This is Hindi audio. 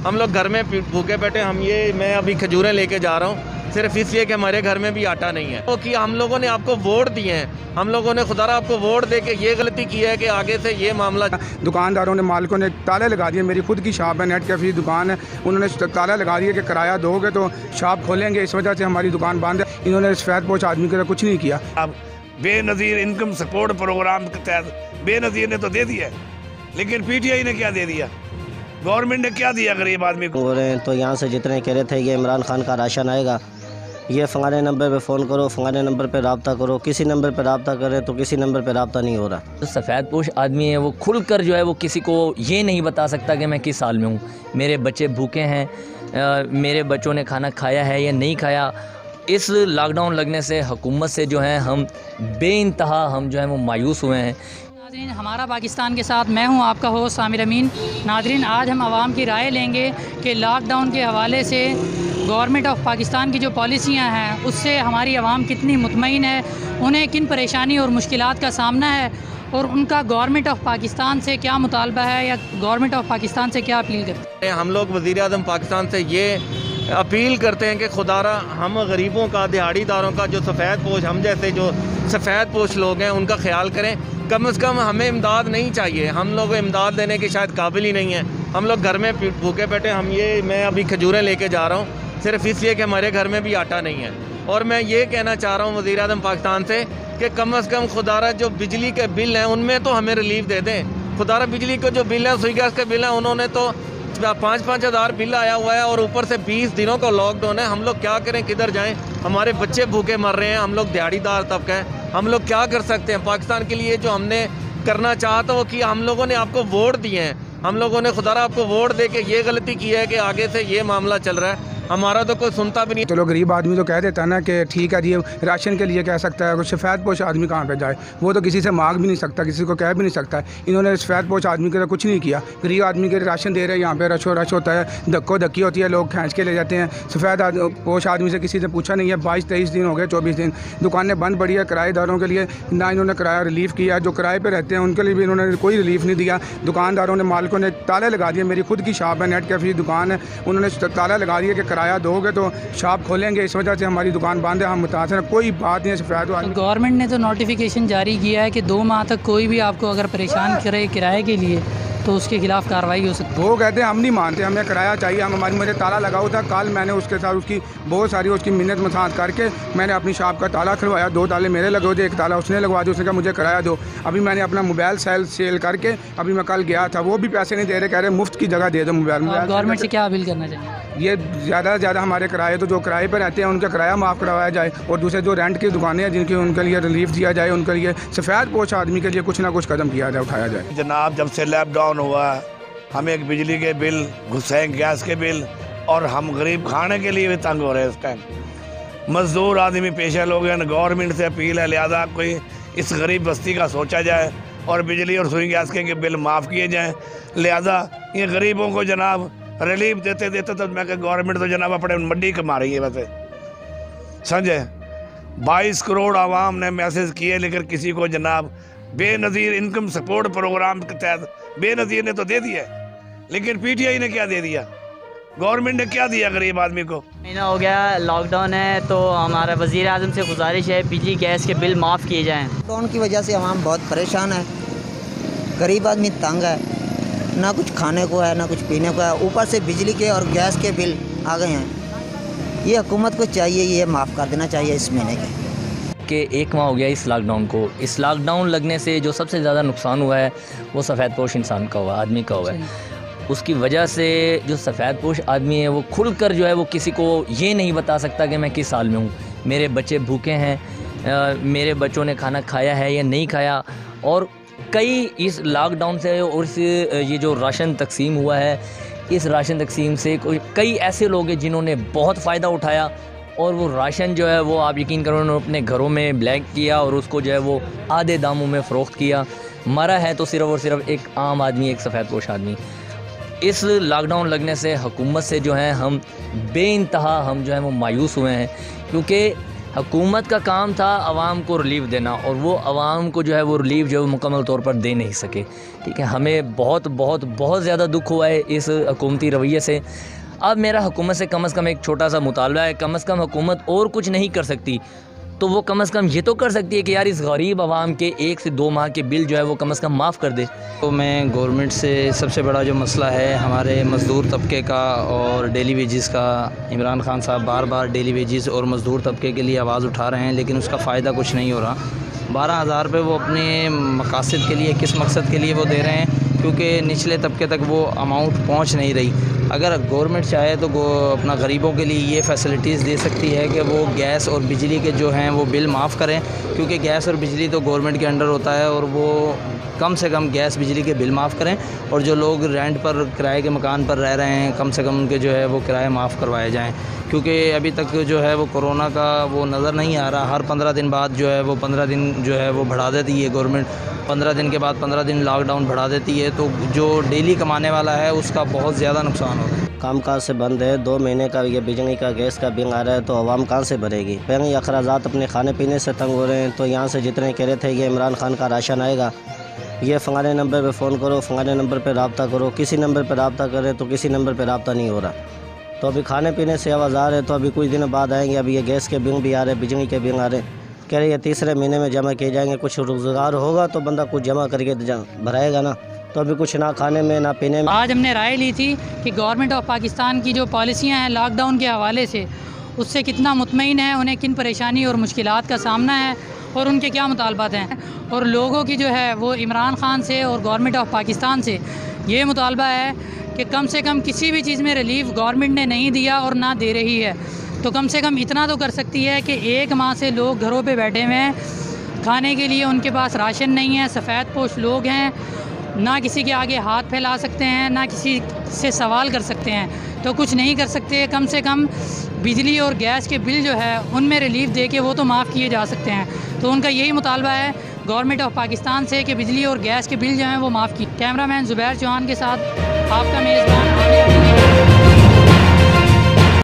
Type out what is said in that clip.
हम लोग घर में भूखे बैठे। मैं अभी खजूरें लेके जा रहा हूँ सिर्फ इसलिए कि हमारे घर में भी आटा नहीं है। तो कि हम लोगों ने आपको वोट दिए हैं, हम लोगों ने खुदारा आपको वोट दे के ये गलती की है कि आगे से ये मामला। दुकानदारों ने, मालिकों ने ताले लगा दिए। मेरी खुद की शॉप है, नेट कैफे दुकान है, उन्होंने ताला लगा दिया कि किराया दोगे तो शॉप खोलेंगे। इस वजह से हमारी दुकान बंद है। इन्होंने सफ़ेदपोश आदमी के लिए कुछ नहीं किया। अब बेनज़ीर इनकम सपोर्ट प्रोग्राम के तहत बेनज़ीर ने तो दे दिया, लेकिन पीटीआई ने क्या दे दिया, गवर्नमेंट ने क्या दिया गरीब आदमी को? बोल रहे हैं तो यहाँ से जितने कह रहे थे ये इमरान खान का राशन आएगा, ये फलाने नंबर पे फ़ोन करो, फलाने नंबर पे रब्ता करो, किसी नंबर पे रब्ता करें तो किसी नंबर पे रब्ता नहीं हो रहा। जो सफ़ेदपोश आदमी है वो खुल कर जो है वो किसी को ये नहीं बता सकता कि मैं किस हाल में हूँ, मेरे बच्चे भूखे हैं, मेरे बच्चों ने खाना खाया है या नहीं खाया। इस लॉकडाउन लगने से हुकूमत से जो है हम बेइंतहा हम जो है वो मायूस हुए हैं। नाज़रीन, हमारा पाकिस्तान के साथ मैं हूं आपका होस्ट आमिर अमीन। नाज़रीन, आज हम आवाम की राय लेंगे कि लॉकडाउन के हवाले से गवर्नमेंट ऑफ पाकिस्तान की जो पॉलिसियां हैं उससे हमारी आवाम कितनी मुतमईन है, उन्हें किन परेशानी और मुश्किलात का सामना है और उनका गवर्नमेंट ऑफ पाकिस्तान से क्या मुतालबा है या गवर्नमेंट ऑफ पाकिस्तान से क्या अपील करते हैं। हम लोग वज़ीर आज़म पाकिस्तान से ये अपील करते हैं कि खुदारा हम गरीबों का, दिहाड़ीदारों का, जो सफ़ेदपोश हम जैसे जो सफ़ेदपोश लोग हैं उनका ख्याल करें। कम से कम हमें इमदाद नहीं चाहिए, हम लोग इमदाद देने के शायद काबिल ही नहीं हैं। हम लोग घर में भूखे बैठे। मैं अभी खजूरें लेके जा रहा हूँ सिर्फ इसलिए कि हमारे घर में भी आटा नहीं है। और मैं ये कहना चाह रहा हूँ वज़ीर आज़म पाकिस्तान से कि कम से कम खुदारा जो बिजली के बिल हैं उनमें तो हमें रिलीफ दे दें। खुदारा बिजली के जो बिल हैं, सुई गैस के बिल हैं, उन्होंने तो 5-5 हज़ार बिल आया हुआ है और ऊपर से 20 दिनों का लॉकडाउन है। हम लोग क्या करें, किधर जाएं? हमारे बच्चे भूखे मर रहे हैं, हम लोग दिहाड़ीदार तबका है, हम लोग क्या कर सकते हैं? पाकिस्तान के लिए जो हमने करना चाहा था वो कि हम लोगों ने आपको वोट दिए हैं, हम लोगों ने खुदारा आपको वोट दे के ये गलती की है कि आगे से ये मामला चल रहा है, हमारा तो कोई सुनता भी नहीं। चलो गरीब आदमी तो कह देता है ना कि ठीक है जी, राशन के लिए कह सकता है। सफ़ेदपोश आदमी कहाँ पे जाए? वो तो किसी से मांग भी नहीं सकता, किसी को कह भी नहीं सकता। इन्होंने सफ़ेदपोश आदमी के लिए कुछ नहीं किया। गरीब आदमी के राशन दे रहे हैं, यहाँ पे रशो रश होता है, धक्को धक्की होती है, लोग खींच के ले जाते हैं। सफ़ेदपोश आदमी से किसी से पूछा नहीं है। 22-23 दिन हो गए, 24 दिन दुकानें बंद पड़ी है। किराएदारों के लिए ना इन्होंने किराया रिलीफ़ किया, जो किराए पर रहते हैं उनके लिए भी इन्होंने कोई रिलीफ़ नहीं दिया। दुकानदारों ने, मालिकों ने ताले लगा दिए। मेरी खुद की शॉप है, नेट कैफे दुकान है, उन्होंने ताला लगा दिया कि किराया दोगे तो शॉप खोलेंगे। इस वजह से हमारी दुकान बंद है। हम मुतासर हैं, कोई बात नहीं है। सफ़ेद गवर्नमेंट ने तो नोटिफिकेशन जारी किया है कि 2 माह तक कोई भी आपको अगर परेशान करे किराए के लिए तो उसके खिलाफ कार्रवाई हो सकती है। वो कहते हैं हम नहीं मानते, हमें किराया चाहिए। मुझे ताला लगा हुआ था। कल मैंने उसके साथ उसकी बहुत सारी उसकी मिन्नत मसात करके मैंने अपनी शॉप का ताला खुलवाया। 2 ताले मेरे लगे हुए थे, 1 ताला उसने लगवा दिया। उसने कहा मुझे किराया दो। अभी मैंने अपना मोबाइल सेल करके अभी मैं कल गया था, वो भी पैसे नहीं दे रहे, कह रहे मुफ्त की जगह दे दो मोबाइल। गवर्नमेंट से क्या अपील करना चाहिए? ये ज़्यादा से ज़्यादा हमारे किराए तो जो किराए पर रहते हैं उनका किराया माफ़ करवाया जाए, और दूसरे जो रेंट की दुकानें हैं जिनकी उनके लिए रिलीफ दिया जाए, उनके लिए सफ़ेदपोश आदमी के लिए कुछ ना कुछ कदम किया जाए, उठाया जाए। जनाब, जब से लॉकडाउन हुआ हमें एक बिजली के बिल, घुसें गैस के बिल, और हम गरीब खाने के लिए भी तंग हो रहे हैं। इस टाइम मजदूर आदमी पेशा लोग हैं। गवर्नमेंट से अपील है लिहाजा कोई इस गरीब बस्ती का सोचा जाए और बिजली और सुई गैस के बिल माफ़ किए जाएँ। लिहाजा ये गरीबों को जनाब रिलीफ देते देते तो मैं गवर्नमेंट तो जनाब अपने मंडी कमा रही है। वैसे समझे 22 करोड़ आवाम ने मैसेज किए, लेकिन किसी को जनाब बेनज़ीर इनकम सपोर्ट प्रोग्राम के तहत बेनज़ीर ने तो दे दिया, लेकिन पीटीआई ने क्या दे दिया, गवर्नमेंट ने क्या दिया गरीब आदमी को? महीना हो गया लॉकडाउन है, तो हमारा वज़ीर आज़म से गुजारिश है बिजली गैस के बिल माफ़ किए जाएँ। लॉकडाउन की वजह से आवाम बहुत परेशान है, गरीब आदमी तंग है, ना कुछ खाने को है ना कुछ पीने को है, ऊपर से बिजली के और गैस के बिल आ गए हैं। ये हुकूमत को चाहिए ये माफ़ कर देना चाहिए इस महीने के। 1 माह हो गया इस लॉकडाउन को। इस लॉकडाउन लगने से जो सबसे ज़्यादा नुकसान हुआ है वो सफ़ेदपोश इंसान का हुआ, आदमी का हुआ है। उसकी वजह से जो सफ़ेदपोश आदमी है वो खुल कर जो है वो किसी को ये नहीं बता सकता कि मैं किस हाल में हूँ, मेरे बच्चे भूखे हैं, मेरे बच्चों ने खाना खाया है या नहीं खाया। और कई इस लॉकडाउन से और ये जो राशन तकसीम हुआ है, इस राशन तकसीम से कई ऐसे लोग हैं जिन्होंने बहुत फ़ायदा उठाया और वो राशन जो है वो आप यकीन करो उन्होंने अपने घरों में ब्लैक किया और उसको जो है वो आधे दामों में फ़रोख्त किया। मरा है तो सिर्फ़ और सिर्फ एक आम आदमी, एक सफ़ेदपोश आदमी। इस लॉकडाउन लगने से हुकूमत से जो है हम बेइंतहा हम जो है वो मायूस हुए हैं, क्योंकि हुकूमत का काम था आवाम को रिलीफ देना, और वो आवाम को जो है वो रिलीफ जो है वो मुकम्मल तौर पर दे नहीं सके। ठीक है, हमें बहुत बहुत बहुत ज़्यादा दुख हुआ है इस हुकूमती रवैये से। अब मेरा हुकूमत से कम एक छोटा सा मुतालबा है, कम से कम हुकूमत और कुछ नहीं कर सकती तो वो कम से कम ये तो कर सकती है कि यार इस गरीब आवाम के 1 से 2 माह के बिल जो है वो कम से कम माफ़ कर दे। तो मैं गवर्नमेंट से सबसे बड़ा जो मसला है हमारे मज़दूर तबके का और डेली वेजेस का, इमरान खान साहब बार बार डेली वेजेस और मज़दूर तबके के लिए आवाज़ उठा रहे हैं, लेकिन उसका फ़ायदा कुछ नहीं हो रहा। 12,000 रुपये वो अपने मकासद के लिए, किस मकसद के लिए वो दे रहे हैं, क्योंकि निचले तबके तक वो अमाउंट पहुंच नहीं रही। अगर गवर्नमेंट चाहे तो अपना गरीबों के लिए ये फैसिलिटीज़ दे सकती है कि वो गैस और बिजली के जो हैं वो बिल माफ़ करें, क्योंकि गैस और बिजली तो गवर्नमेंट के अंडर होता है, और वो कम से कम गैस बिजली के बिल माफ़ करें। और जो लोग रेंट पर, किराए के मकान पर रह रहे हैं, कम से कम उनके जो है वो किराए माफ़ करवाए जाएँ, क्योंकि अभी तक जो है वो कोरोना का वो नज़र नहीं आ रहा। हर 15 दिन बाद जो है वो 15 दिन जो है वो बढ़ा देती है गवर्नमेंट, 15 दिन के बाद 15 दिन लॉकडाउन बढ़ा देती है, तो जो डेली कमाने वाला है उसका बहुत ज़्यादा नुकसान हो रहा है। कामकाज से बंद है, 2 महीने का ये बिजली का गैस का बिल आ रहा है, तो आवाम कहाँ से भरेगी। पहले अखराजात अपने खाने पीने से तंग हो रहे हैं, तो यहाँ से जितने कह रहे थे ये इमरान खान का राशन आएगा, ये फ़लाने नंबर पे फ़ोन करो, फ़लाने नंबर पे रब्ता करो, किसी नंबर पे रब्ता करें तो किसी नंबर पे रब्ता नहीं हो रहा। तो अभी खाने पीने से आवाज़ आ रहे, तो अभी कुछ दिनों बाद आएंगे। अभी ये गैस के बिल भी आ रहे, बिजली के बिल आ रहे, कह रहे ये तीसरे महीने में जमा किए जाएंगे। कुछ रोज़गार होगा तो बंदा कुछ जमा करके भराएगा ना, तो अभी कुछ ना खाने में ना पीने में। आज हमने राय ली थी कि गवर्नमेंट ऑफ पाकिस्तान की जो पॉलिसियाँ हैं लॉकडाउन के हवाले से, उससे कितना मुतमईन है, उन्हें किन परेशानी और मुश्किलात का सामना है और उनके क्या मुतालबात हैं। और लोगों की जो है वो इमरान खान से और गवर्नमेंट ऑफ पाकिस्तान से ये मुतालबा है कि कम से कम किसी भी चीज़ में रिलीफ गवर्नमेंट ने नहीं दिया और ना दे रही है, तो कम से कम इतना तो कर सकती है कि 1 माह से लोग घरों पे बैठे हुए हैं, खाने के लिए उनके पास राशन नहीं है, सफ़ेद पोश लोग हैं, ना किसी के आगे हाथ फैला सकते हैं, ना किसी से सवाल कर सकते हैं, तो कुछ नहीं कर सकते। कम से कम बिजली और गैस के बिल जो है उनमें रिलीफ दे के वो तो माफ़ किए जा सकते हैं। तो उनका यही मुतालबा है गवर्नमेंट ऑफ पाकिस्तान से कि बिजली और गैस के बिल जो हैं वो माफ़ किए। कैमरामैन ज़ुबैर चौहान के साथ आपका मेज़बान आमिर।